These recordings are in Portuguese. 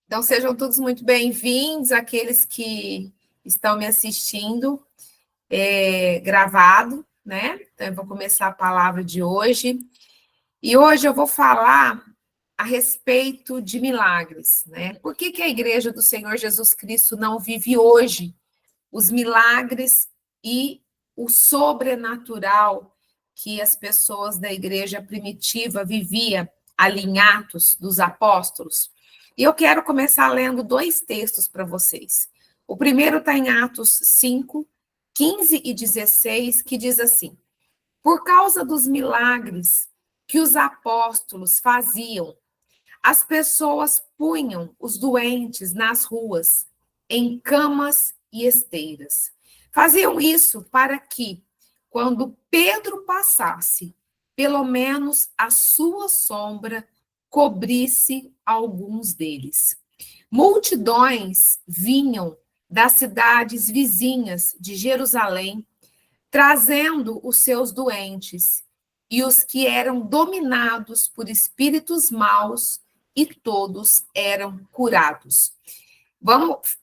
Então, sejam todos muito bem-vindos, aqueles que estão me assistindo gravado, né? Então, eu vou começar a palavra de hoje. E hoje eu vou falar a respeito de milagres, né? Por que a Igreja do Senhor Jesus Cristo não vive hoje os milagres e o sobrenatural que as pessoas da igreja primitiva viviam ali em Atos dos Apóstolos? E eu quero começar lendo dois textos para vocês. O primeiro está em Atos 5, 15 e 16, que diz assim: por causa dos milagres que os apóstolos faziam, as pessoas punham os doentes nas ruas, em camas e esteiras. Faziam isso para que, quando Pedro passasse, pelo menos a sua sombra cobrisse alguns deles. Multidões vinham das cidades vizinhas de Jerusalém, trazendo os seus doentes e os que eram dominados por espíritos maus, e todos eram curados.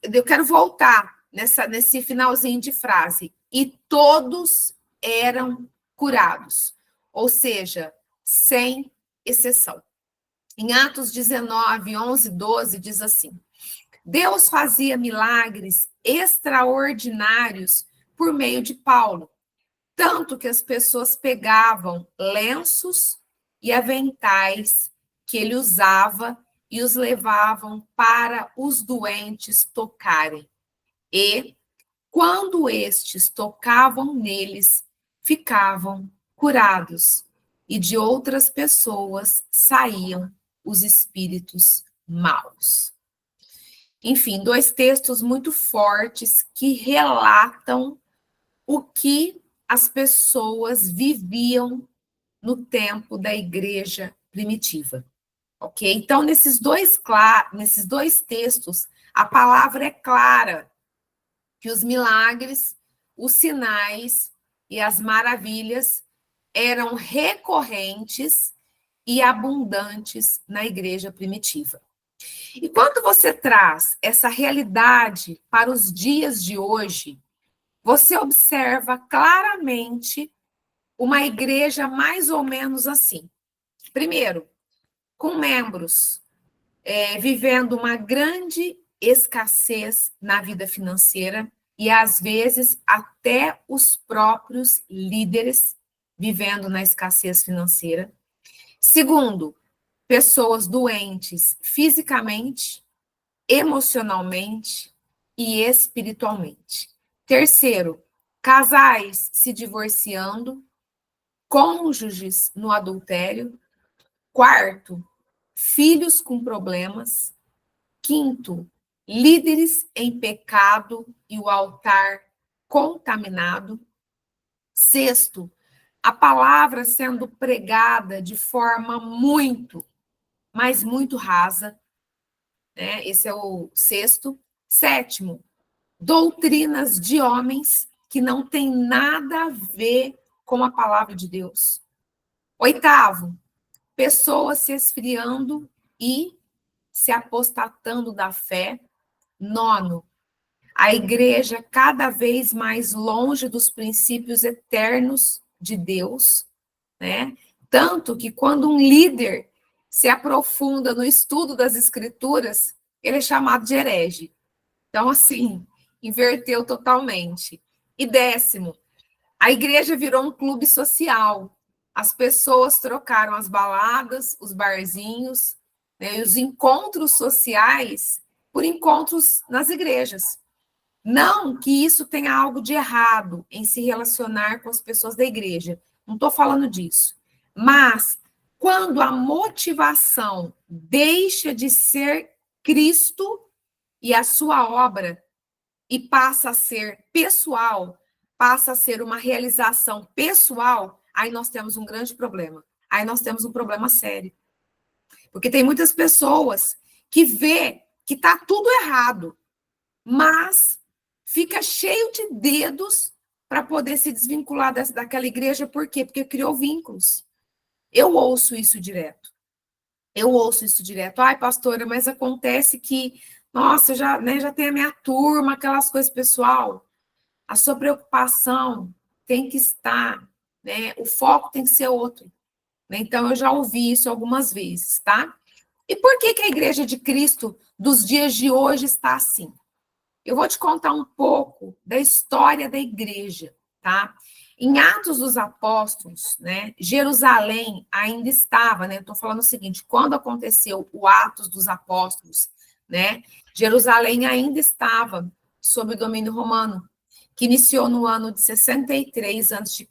Eu quero voltar nesse finalzinho de frase. E todos eram curados, ou seja, sem exceção. Em Atos 19, 11, 12, diz assim: Deus fazia milagres extraordinários por meio de Paulo, tanto que as pessoas pegavam lenços e aventais que ele usava e os levavam para os doentes tocarem. E, quando estes tocavam neles, ficavam curados. E de outras pessoas saíam os espíritos maus. Enfim, dois textos muito fortes que relatam o que as pessoas viviam no tempo da igreja primitiva, ok? Então, nesses dois textos, a palavra é clara, que os milagres, os sinais e as maravilhas eram recorrentes e abundantes na igreja primitiva. E quando você traz essa realidade para os dias de hoje, você observa claramente uma igreja mais ou menos assim. Primeiro, com membros vivendo uma grande escassez na vida financeira e, às vezes, até os próprios líderes vivendo na escassez financeira. Segundo, pessoas doentes fisicamente, emocionalmente e espiritualmente. Terceiro, casais se divorciando, cônjuges no adultério. Quarto, filhos com problemas. Quinto, líderes em pecado e o altar contaminado. Sexto, a palavra sendo pregada de forma muito, mas muito rasa, né? Esse é o sexto. Sétimo, doutrinas de homens que não têm nada a ver com a palavra de Deus. Oitavo, pessoas se esfriando e se apostatando da fé. Nono, a igreja cada vez mais longe dos princípios eternos de Deus, né? Tanto que quando um líder se aprofunda no estudo das escrituras, ele é chamado de herege. Então, assim, inverteu totalmente. E décimo, a igreja virou um clube social. As pessoas trocaram as baladas, os barzinhos, né, e os encontros sociais por encontros nas igrejas. Não que isso tenha algo de errado em se relacionar com as pessoas da igreja. Não estou falando disso. Mas, quando a motivação deixa de ser Cristo e a sua obra e passa a ser pessoal, passa a ser uma realização pessoal, aí nós temos um grande problema. Aí nós temos um problema sério. Porque tem muitas pessoas que vê que está tudo errado, mas fica cheio de dedos para poder se desvincular daquela igreja. Por quê? Porque criou vínculos. Eu ouço isso direto. eu ouço isso direto. Ai, pastora, mas acontece que, nossa, já tem a minha turma, aquelas coisas, pessoal. A sua preocupação tem que estar, né? O foco tem que ser outro. Né? Então, eu já ouvi isso algumas vezes, tá? E por que a Igreja de Cristo dos dias de hoje está assim? Eu vou te contar um pouco da história da igreja, tá? Em Atos dos Apóstolos, né, Jerusalém ainda estava, né? Estou falando o seguinte: quando aconteceu o Atos dos Apóstolos, né, Jerusalém ainda estava sob o domínio romano, que iniciou no ano de 63 a.C.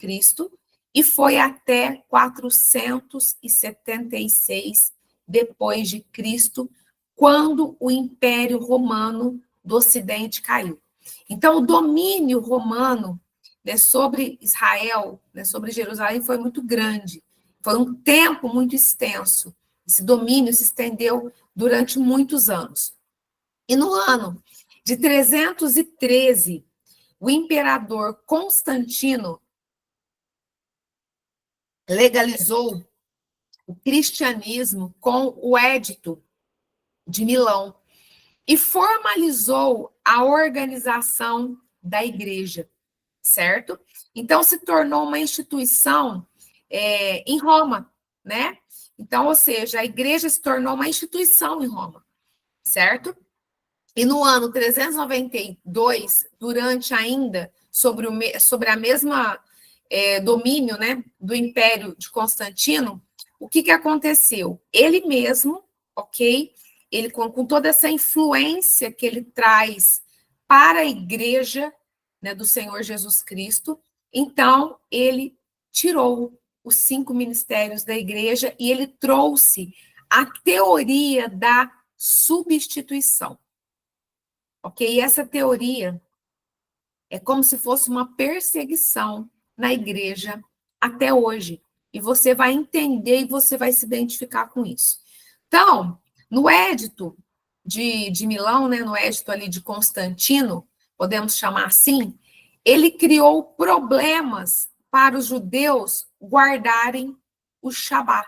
e foi até 476 depois de Cristo, quando o Império Romano do Ocidente caiu. Então, o domínio romano, né, sobre Israel, né, sobre Jerusalém, foi muito grande. Foi um tempo muito extenso. Esse domínio se estendeu durante muitos anos. E no ano de 313, o imperador Constantino legalizou o cristianismo com o Édito de Milão e formalizou a organização da igreja, certo? Então, se tornou uma instituição em Roma, né? Então, ou seja, a igreja se tornou uma instituição em Roma, certo? E no ano 392, durante ainda sobre a mesma domínio, né, do Império de Constantino, o que aconteceu? Ele mesmo, ok? Ele com toda essa influência que ele traz para a igreja, né, do Senhor Jesus Cristo, então ele tirou os 5 ministérios da igreja e ele trouxe a teoria da substituição. Ok? E essa teoria é como se fosse uma perseguição na igreja até hoje. E você vai entender e você vai se identificar com isso. Então, no Édito de Milão, né, no Édito ali de Constantino, podemos chamar assim, ele criou problemas para os judeus guardarem o Shabat,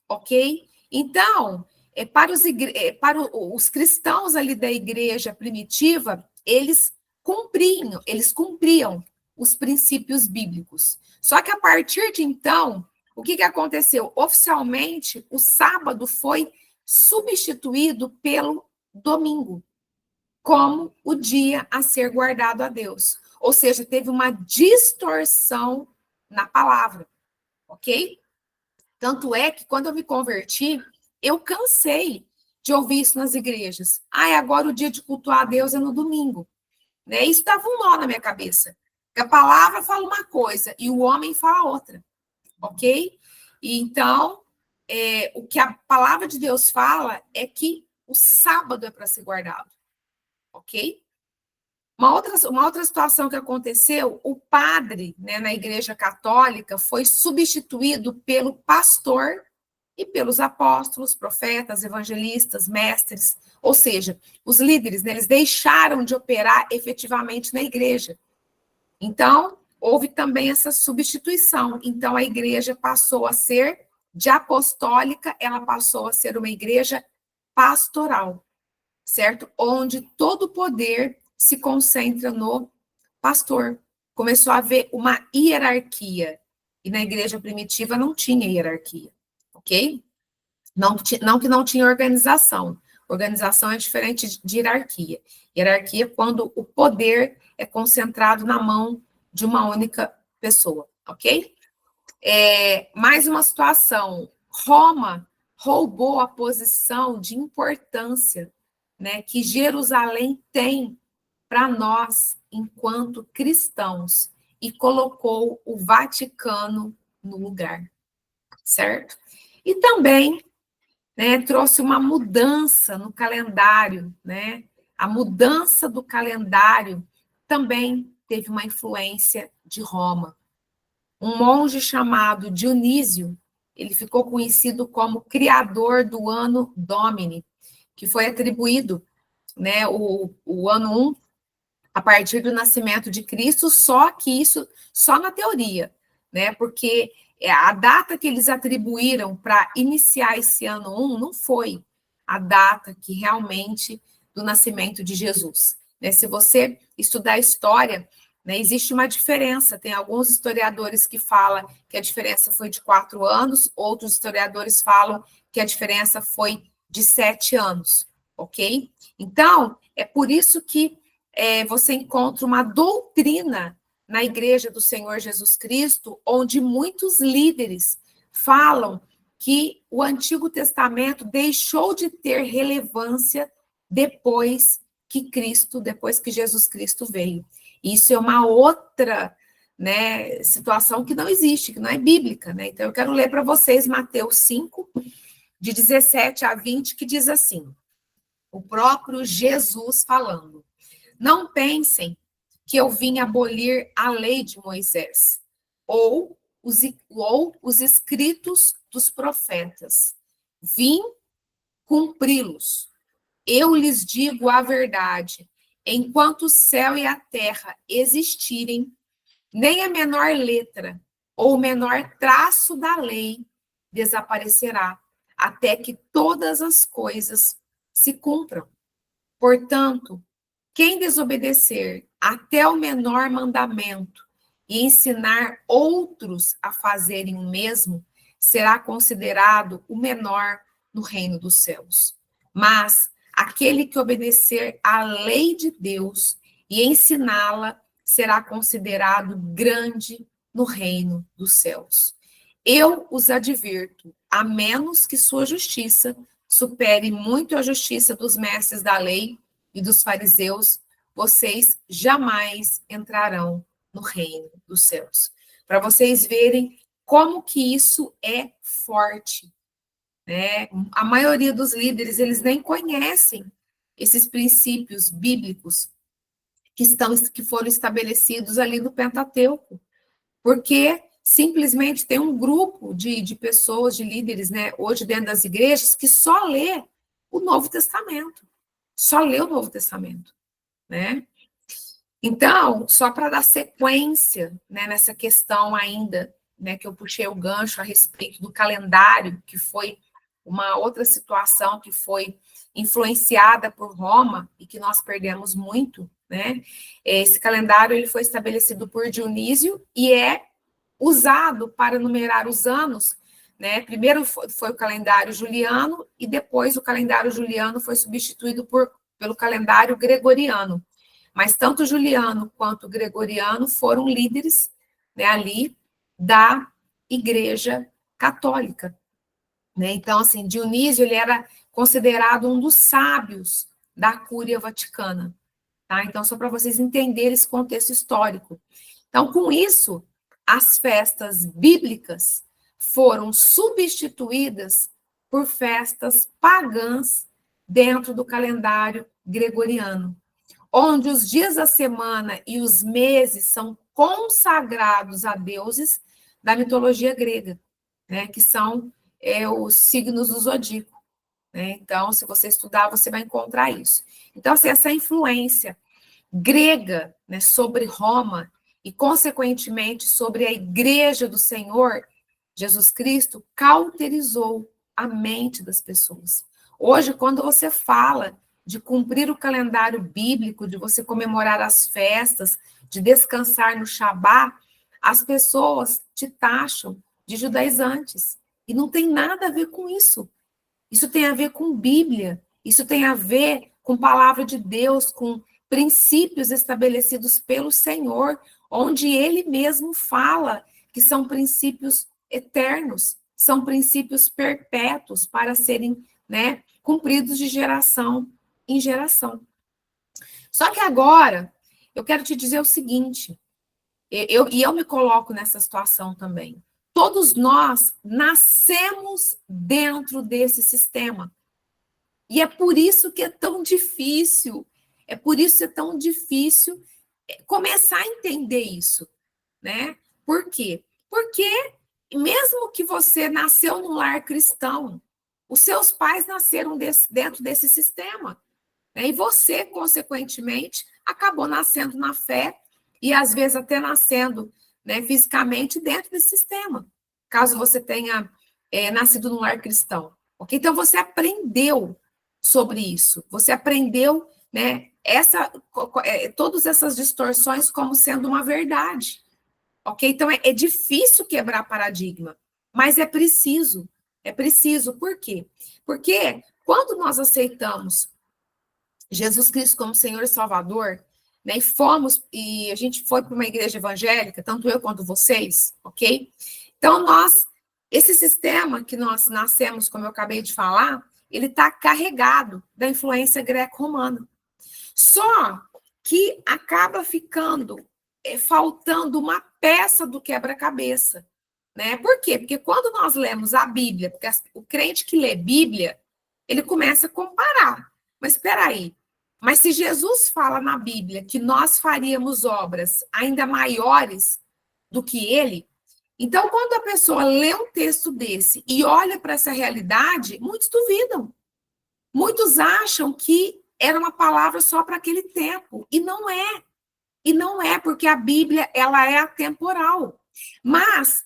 ok? Então, para os cristãos ali da igreja primitiva, eles cumpriam os princípios bíblicos. Só que a partir de então, o que aconteceu? Oficialmente, o sábado foi substituído pelo domingo, como o dia a ser guardado a Deus. Ou seja, teve uma distorção na palavra, ok? Tanto é que quando eu me converti, eu cansei de ouvir isso nas igrejas. Ah, agora o dia de cultuar a Deus é no domingo. Né? Isso dava um nó na minha cabeça. Porque a palavra fala uma coisa e o homem fala outra. Ok? E então, o que a palavra de Deus fala é que o sábado é para ser guardado. Ok? Uma outra situação que aconteceu, o padre, né, na igreja católica foi substituído pelo pastor e pelos apóstolos, profetas, evangelistas, mestres, ou seja, os líderes, né, eles deixaram de operar efetivamente na igreja. Então, houve também essa substituição. Então, a igreja passou a ser de apostólica, ela passou a ser uma igreja pastoral, certo? Onde todo o poder se concentra no pastor. Começou a haver uma hierarquia. E na igreja primitiva não tinha hierarquia, ok? Não que não tinha organização. Organização é diferente de hierarquia. Hierarquia é quando o poder é concentrado na mão de uma única pessoa, ok? Mais uma situação. Roma roubou a posição de importância, né, que Jerusalém tem para nós enquanto cristãos e colocou o Vaticano no lugar, certo? E também, né, trouxe uma mudança no calendário, né? A mudança do calendário também teve uma influência de Roma. Um monge chamado Dionísio, ele ficou conhecido como criador do ano Domini, que foi atribuído, né, o ano 1 a partir do nascimento de Cristo, só que isso só na teoria, né? Porque a data que eles atribuíram para iniciar esse ano 1 não foi a data que realmente do nascimento de Jesus. Né? Se você estudar a história, né, existe uma diferença. Tem alguns historiadores que falam que a diferença foi de 4 anos, outros historiadores falam que a diferença foi de 7 anos, ok? Então, é por isso que você encontra uma doutrina na Igreja do Senhor Jesus Cristo, onde muitos líderes falam que o Antigo Testamento deixou de ter relevância depois que Jesus Cristo veio. Isso é uma outra, né, situação que não existe, que não é bíblica, né? Então eu quero ler para vocês Mateus 5, de 17 a 20, que diz assim: o próprio Jesus falando: não pensem que eu vim abolir a lei de Moisés, ou os escritos dos profetas. Vim cumpri-los. Eu lhes digo a verdade: enquanto o céu e a terra existirem, nem a menor letra ou o menor traço da lei desaparecerá, até que todas as coisas se cumpram. Portanto, quem desobedecer até o menor mandamento e ensinar outros a fazerem o mesmo, será considerado o menor no reino dos céus. Mas aquele que obedecer à lei de Deus e ensiná-la, será considerado grande no reino dos céus. Eu os advirto, a menos que sua justiça supere muito a justiça dos mestres da lei e dos fariseus, vocês jamais entrarão no reino dos céus. Para vocês verem como que isso é forte, né? A maioria dos líderes, eles nem conhecem esses princípios bíblicos que foram estabelecidos ali no Pentateuco, porque simplesmente tem um grupo de pessoas, de líderes, né, hoje dentro das igrejas, que só lê o Novo Testamento, só lê o Novo Testamento, né? Então, só para dar sequência, né, nessa questão ainda, né, que eu puxei o gancho a respeito do calendário, que foi uma outra situação que foi influenciada por Roma e que nós perdemos muito, né? Esse calendário ele foi estabelecido por Dionísio e é usado para numerar os anos, né? Primeiro foi o calendário juliano e depois o calendário juliano foi substituído pelo calendário gregoriano. Mas tanto Juliano quanto Gregoriano foram líderes, né, ali da Igreja Católica. Né? Então, assim, Dionísio ele era considerado um dos sábios da Cúria Vaticana. Tá? Então, só para vocês entenderem esse contexto histórico. Então, com isso, as festas bíblicas foram substituídas por festas pagãs dentro do calendário gregoriano, onde os dias da semana e os meses são consagrados a deuses da mitologia grega, né, que são os signos do zodíaco. Né? Então, se você estudar, você vai encontrar isso. Então, assim, essa influência grega, né, sobre Roma e, consequentemente, sobre a Igreja do Senhor Jesus Cristo, cauterizou a mente das pessoas. Hoje, quando você fala de cumprir o calendário bíblico, de você comemorar as festas, de descansar no Shabá, as pessoas te taxam de judaizantes. E não tem nada a ver com isso. Isso tem a ver com Bíblia, isso tem a ver com palavra de Deus, com princípios estabelecidos pelo Senhor, onde ele mesmo fala que são princípios eternos, são princípios perpétuos para serem, né, cumpridos de geração em geração. Só que agora, eu quero te dizer o seguinte, eu me coloco nessa situação também. Todos nós nascemos dentro desse sistema. E é por isso que é tão difícil, é por isso que é tão difícil começar a entender isso, né? Por quê? Porque mesmo que você nasceu num lar cristão, os seus pais nasceram dentro desse sistema, né? E você, consequentemente, acabou nascendo na fé e às vezes até nascendo, né, fisicamente dentro desse sistema. caso você tenha nascido num lar cristão. Ok? Então, você aprendeu sobre isso. Você aprendeu, né, todas essas distorções como sendo uma verdade. Ok? Então, é difícil quebrar paradigma, mas é preciso. É preciso. Por quê? Porque quando nós aceitamos Jesus Cristo como Senhor e Salvador, né, e a gente foi para uma igreja evangélica, tanto eu quanto vocês, ok? Então, esse sistema que nós nascemos, como eu acabei de falar, ele está carregado da influência greco-romana. Só que acaba faltando uma peça do quebra-cabeça, né? Por quê? Porque quando nós lemos a Bíblia, porque o crente que lê Bíblia, ele começa a comparar. Mas espera aí, mas se Jesus fala na Bíblia que nós faríamos obras ainda maiores do que ele, então quando a pessoa lê um texto desse e olha para essa realidade, muitos duvidam. Muitos acham que era uma palavra só para aquele tempo, e não é. E não é, porque a Bíblia, ela é atemporal. Mas,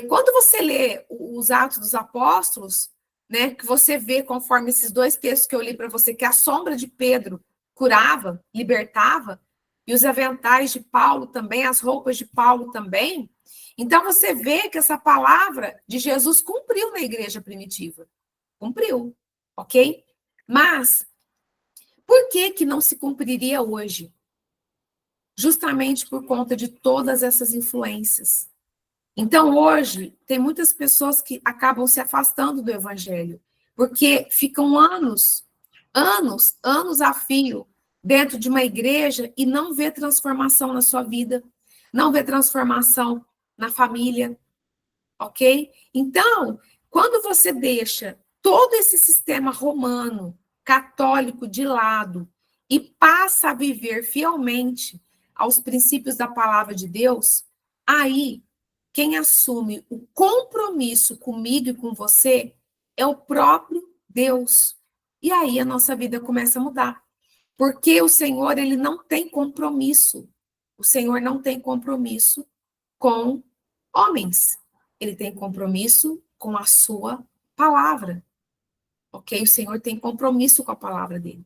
quando você lê os Atos dos Apóstolos, né, que você vê, conforme esses dois textos que eu li para você, que a sombra de Pedro curava, libertava, e os aventais de Paulo também, as roupas de Paulo também, então você vê que essa palavra de Jesus cumpriu na igreja primitiva. Cumpriu, ok? Mas, por que não se cumpriria hoje? Justamente por conta de todas essas influências. Então, hoje, tem muitas pessoas que acabam se afastando do evangelho, porque ficam anos a fio dentro de uma igreja e não vê transformação na sua vida, não vê transformação na família, ok? Então, quando você deixa todo esse sistema romano, católico de lado e passa a viver fielmente aos princípios da palavra de Deus, aí quem assume o compromisso comigo e com você é o próprio Deus. E aí a nossa vida começa a mudar. Porque o Senhor, ele não tem compromisso. O Senhor não tem compromisso com homens. Ele tem compromisso com a sua palavra. Ok? O Senhor tem compromisso com a palavra dele.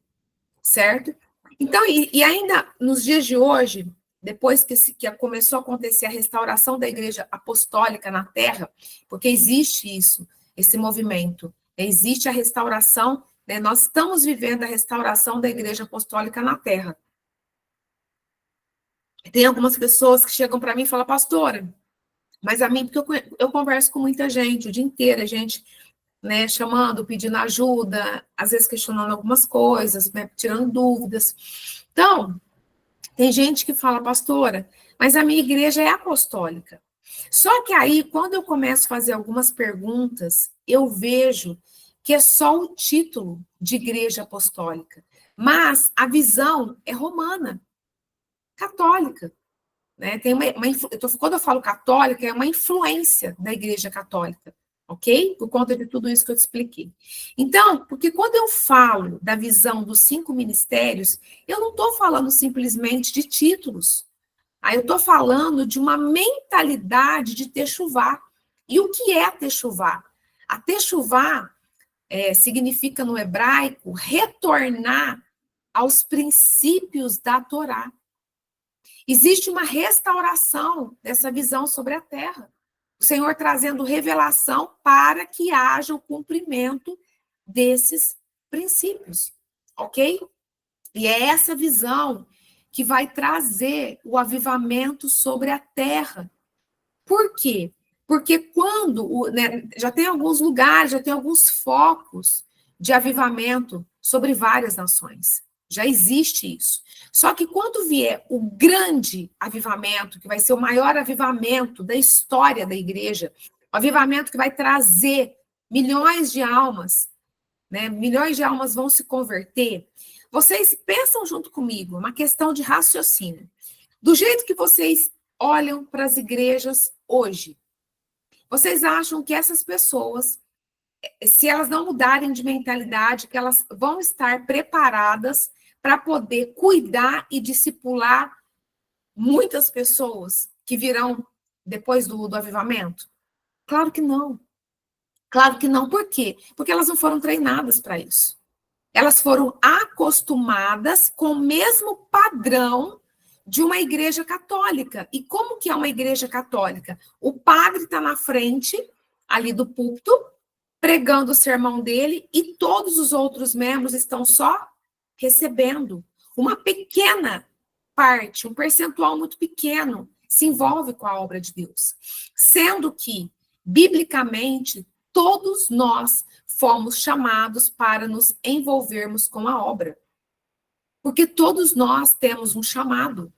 Certo? Então, e ainda nos dias de hoje, depois que começou a acontecer a restauração da igreja apostólica na terra, porque existe isso, esse movimento, existe a restauração, né? Nós estamos vivendo a restauração da igreja apostólica na terra. Tem algumas pessoas que chegam para mim e falam, pastora, mas a mim, porque eu converso com muita gente, o dia inteiro, a gente, né, chamando, pedindo ajuda, às vezes questionando algumas coisas, né, tirando dúvidas. Então, tem gente que fala, pastora, mas a minha igreja é apostólica. Só que aí, quando eu começo a fazer algumas perguntas, eu vejo que é só o título de igreja apostólica, mas a visão é romana, católica. Né? Tem quando eu falo católica, é uma influência da igreja católica, ok? Por conta de tudo isso que eu te expliquei. Então, porque quando eu falo da visão dos 5 ministérios, eu não estou falando simplesmente de títulos. Aí eu estou falando de uma mentalidade de techuvá. E o que é a techuvá? A techuvá significa no hebraico retornar aos princípios da Torá. Existe uma restauração dessa visão sobre a terra. O Senhor trazendo revelação para que haja o cumprimento desses princípios, ok? E é essa visão que vai trazer o avivamento sobre a terra. Por quê? Porque quando, né, já tem alguns lugares, já tem alguns focos de avivamento sobre várias nações. Já existe isso. Só que quando vier o grande avivamento, que vai ser o maior avivamento da história da igreja, o avivamento que vai trazer milhões de almas, né? Milhões de almas vão se converter. Vocês pensam junto comigo, uma questão de raciocínio. Do jeito que vocês olham para as igrejas hoje, vocês acham que essas pessoas, se elas não mudarem de mentalidade, que elas vão estar preparadas para poder cuidar e discipular muitas pessoas que virão depois do avivamento? Claro que não. Claro que não. Por quê? Porque elas não foram treinadas para isso. Elas foram acostumadas com o mesmo padrão de uma igreja católica. E como que é uma igreja católica? O padre está na frente, ali do púlpito, pregando o sermão dele, e todos os outros membros estão só recebendo. Uma pequena parte, um percentual muito pequeno, se envolve com a obra de Deus. Sendo que, biblicamente, todos nós fomos chamados para nos envolvermos com a obra. Porque todos nós temos um chamado.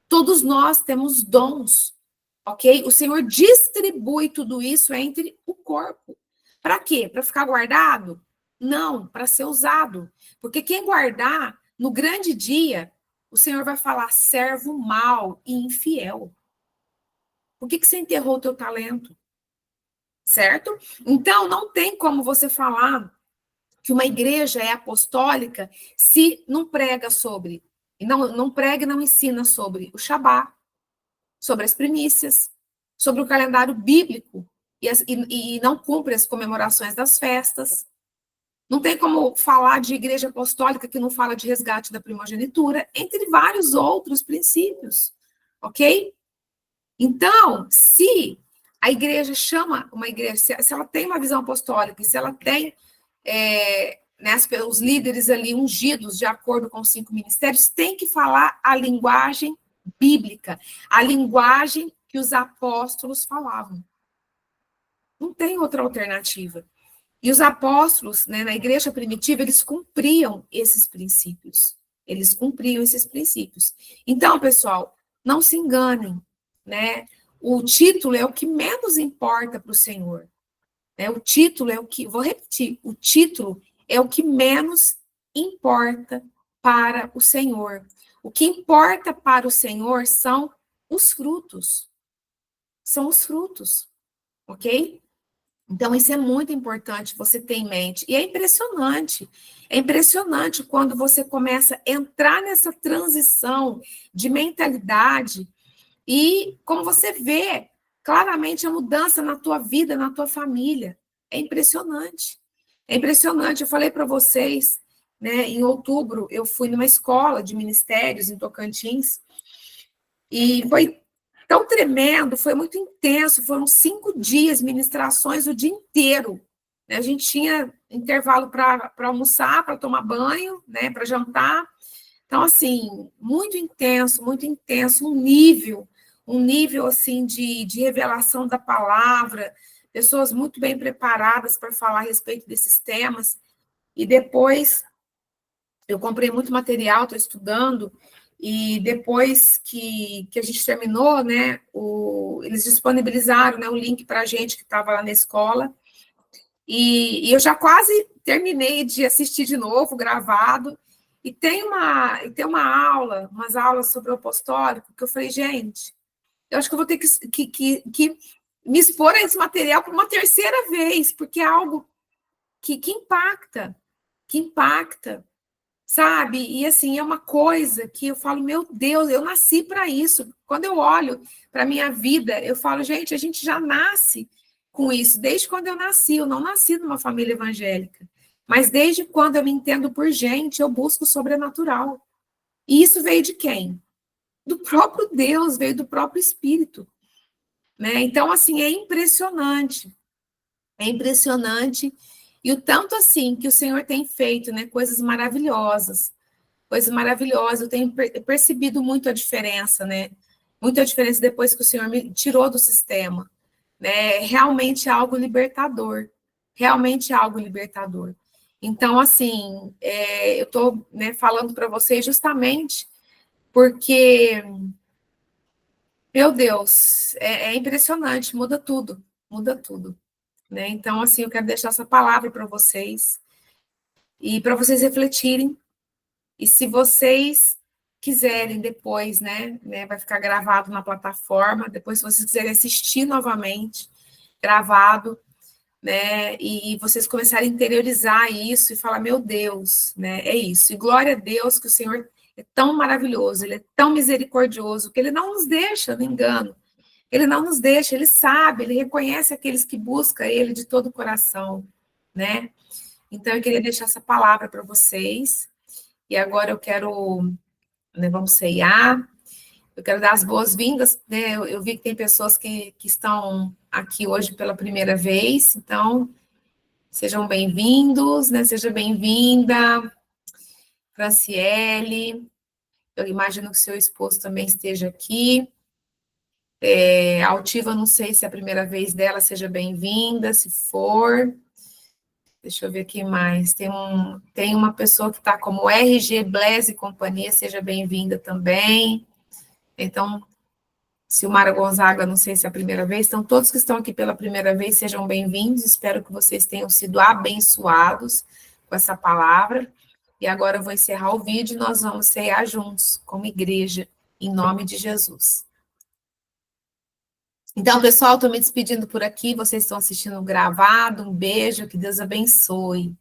Todos nós temos dons, ok? O Senhor distribui tudo isso entre o corpo. Para quê? Para ficar guardado? Não, para ser usado. Porque quem guardar, no grande dia, o Senhor vai falar servo mau e infiel. Por que você enterrou o teu talento? Certo? Então, não tem como você falar que uma igreja é apostólica se não prega sobre, não prega e não ensina sobre o Shabá, sobre as primícias, sobre o calendário bíblico e não cumpre as comemorações das festas. Não tem como falar de igreja apostólica que não fala de resgate da primogenitura, entre vários outros princípios, ok? Então, se a igreja chama uma igreja, se ela tem uma visão apostólica, e se ela tem né, os líderes ali ungidos de acordo com os 5 ministérios, tem que falar a linguagem bíblica, a linguagem que os apóstolos falavam. Não tem outra alternativa. E os apóstolos, né, na igreja primitiva, eles cumpriam esses princípios. Eles cumpriam esses princípios. Então, pessoal, não se enganem, né? O título é o que menos importa para o Senhor. Né? O título é o que, vou repetir, o título é o que menos importa para o Senhor. O que importa para o Senhor são os frutos. São os frutos, ok? Então, isso é muito importante você ter em mente. E é impressionante quando você começa a entrar nessa transição de mentalidade e como você vê claramente a mudança na tua vida, na tua família. É impressionante. É impressionante. Eu falei para vocês, né, em outubro, eu fui numa escola de ministérios em Tocantins e foi tão tremendo, foi muito intenso, foram 5 dias, ministrações o dia inteiro. A gente tinha intervalo para almoçar, para tomar banho, né, para jantar. Então, assim, muito intenso, um nível assim, de revelação da palavra, pessoas muito bem preparadas para falar a respeito desses temas. E depois, eu comprei muito material, estou estudando, e depois que a gente terminou, né, eles disponibilizaram, né, o link para a gente que estava lá na escola, e eu já quase terminei de assistir de novo, gravado, e tem uma aula, umas aulas sobre o apostólico, que eu falei, gente, eu acho que eu vou ter que me expor a esse material por uma terceira vez, porque é algo que impacta, sabe? E assim, é uma coisa que eu falo, meu Deus, eu nasci para isso. Quando eu olho para a minha vida, eu falo, gente, a gente já nasce com isso. Desde quando eu não nasci numa família evangélica. Mas desde quando eu me entendo por gente, eu busco o sobrenatural. E isso veio de quem? Do próprio Deus, veio do próprio Espírito. Né? Então, assim, é impressionante. É impressionante. E o tanto assim que o Senhor tem feito, né? Coisas maravilhosas. Coisa maravilhosa, eu tenho percebido muito a diferença, né? Muita diferença depois que o Senhor me tirou do sistema, né? Realmente é algo libertador, realmente é algo libertador. Então, assim, eu estou, né, falando para vocês justamente porque, meu Deus, é impressionante, muda tudo, né? Então, assim, eu quero deixar essa palavra para vocês e para vocês refletirem. E se vocês quiserem depois, né, vai ficar gravado na plataforma, depois se vocês quiserem assistir novamente, gravado, né, e vocês começarem a interiorizar isso e falar, meu Deus, né, é isso. E glória a Deus que o Senhor é tão maravilhoso, Ele é tão misericordioso, que Ele não nos deixa no engano. Ele não nos deixa, ele sabe, ele reconhece aqueles que buscam ele de todo o coração, né? Então, eu queria deixar essa palavra para vocês. E agora eu quero, né, vamos ceiar. Eu quero dar as boas-vindas, né? Eu vi que tem pessoas que estão aqui hoje pela primeira vez, então sejam bem-vindos, né? Seja bem-vinda, Franciele. Eu imagino que seu esposo também esteja aqui. Altiva, não sei se é a primeira vez dela, seja bem-vinda, se for. Deixa eu ver aqui mais. Tem uma pessoa que está como RG Blaise e Companhia, seja bem-vinda também. Então, Silmara Gonzaga, não sei se é a primeira vez. Então, todos que estão aqui pela primeira vez, sejam bem-vindos. Espero que vocês tenham sido abençoados com essa palavra. E agora eu vou encerrar o vídeo e nós vamos cear juntos, como igreja, em nome de Jesus. Então, pessoal, estou me despedindo por aqui. Vocês estão assistindo gravado. Um beijo, que Deus abençoe.